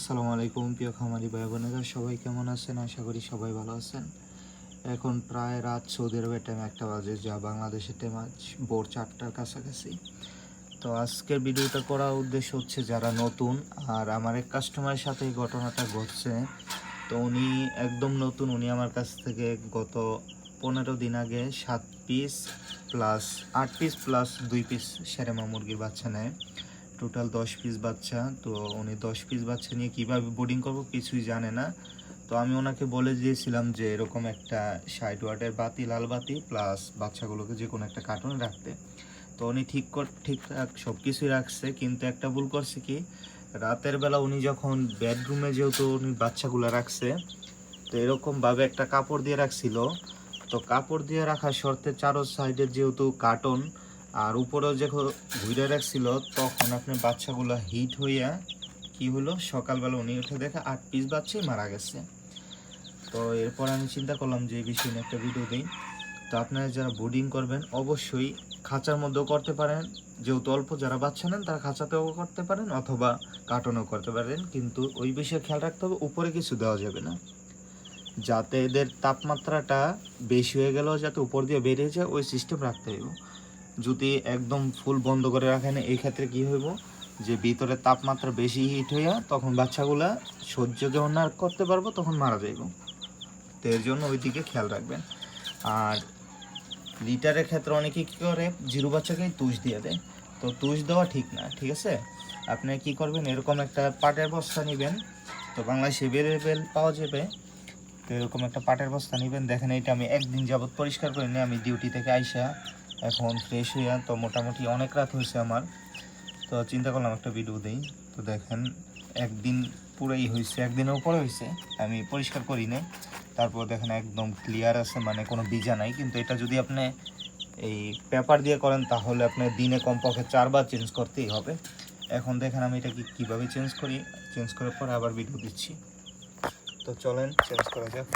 আসসালামু আলাইকুম প্রিয় খামারি ভাই বোনেরা, সবাই কেমন আছেন? আশা করি সবাই ভালো আছেন। এখন প্রায় রাত সৌদি আরবের টাইম 1টা বাজে, যা বাংলাদেশের টাইম আজ ভোর 4টার কাছাকাছি। তো আজকের ভিডিওটা করার উদ্দেশ্য হচ্ছে যারা নতুন, আর আমার এক কাস্টমারের সাথে এই ঘটনাটা ঘটছে। তো উনি একদম নতুন, উনি আমার কাছ থেকে গত 15 দিন আগে 7 piece plus 8 piece plus 2 piece সেরেমা মুরগির বাচ্চা নেয়, টোটাল 10 পিস বাচ্চা। তো উনি 10 পিস বাচ্চা নিয়ে কীভাবে বোর্ডিং করবো কিছুই জানে না। তো আমি ওনাকে বলে দিয়েছিলাম যে এরকম একটা 60 ওয়াটের বাতি, লাল বাতি প্লাস বাচ্চাগুলোকে যে কোনো একটা কার্টুনে রাখতে। তো উনি ঠিকঠাক সব কিছুই রাখছে, কিন্তু একটা ভুল করছে কি, রাতের বেলা উনি যখন বেডরুমে যেহেতু উনি বাচ্চাগুলো রাখছে, তো এরকমভাবে একটা কাপড় দিয়ে রাখছিল। তো কাপড় দিয়ে রাখার শর্তে চারো সাইডের যেহেতু কার্টন আর উপরেও যখন ঘুরে রাখছিল, তখন আপনার বাচ্চাগুলো হিট হইয়া কি হলো, সকালবেলা উনি উঠে দেখে 8 পিস বাচ্চাই মারা গেছে। তো এরপর আমি চিন্তা করলাম যে এই বিষয়ে একটা ভিডিও দিই। তো আপনারা যারা বোর্ডিং করবেন অবশ্যই খাঁচার মধ্যেও করতে পারেন, যেহেতু অল্প যারা বাচ্চা নেন তারা খাঁচাতেও করতে পারেন অথবা কার্টনেও করতে পারেন, কিন্তু ওই বিষয়ে খেয়াল রাখতে হবে উপরে কিছু দেওয়া যাবে না, যাতে এদের তাপমাত্রাটা বেশি হয়ে গেলেও যাতে উপর দিয়ে বেরিয়ে যায় ওই সিস্টেম রাখতে হইব। যদি একদম ফুল বন্ধ করে রাখেন, এই ক্ষেত্রে কী হইব যে ভিতরে তাপমাত্রা বেশি হিট হইয়া তখন বাচ্চাগুলা সহ্য যখন না করতে পারবো তখন মারা যাইব। তো এর জন্য ওই দিকে খেয়াল রাখবেন। আর লিটারের ক্ষেত্রে অনেকে কী করে, জিরো বাচ্চাকেই তুষ দিয়ে দেয়। তো তুষ দেওয়া ঠিক না, ঠিক আছে? আপনি কি করবেন, এরকম একটা পাটের বস্তা নেবেন, তো বাংলাদেশে অ্যাভেলেবেল পাওয়া যাবে। তো এরকম একটা পাটের বস্তা নেবেন। দেখেন এটা আমি একদিন যাবত পরিষ্কার করে নিই, আমি ডিউটি থেকে আইসা এখন ফ্রেশ হইয়া, তো মোটামুটি অনেক রাত হয়েছে আমার। তো চিন্তা করলাম একটা ভিডিও দিই। তো দেখেন একদিন পুরোই হয়েছে, একদিনের উপরে হয়েছে, আমি পরিষ্কার করি নাই। তারপর দেখেন একদম ক্লিয়ার আছে, মানে কোনো ভিজা নাই। কিন্তু এটা যদি আপনি এই পেপার দিয়ে করেন তাহলে আপনার দিনে কমপক্ষে 4 বার চেঞ্জ করতেই হবে। এখন দেখেন আমি এটাকে কীভাবে চেঞ্জ করি, চেঞ্জ করার পর আবার ভিডিও দিচ্ছি। তো চলেন চেঞ্জ করা যাক।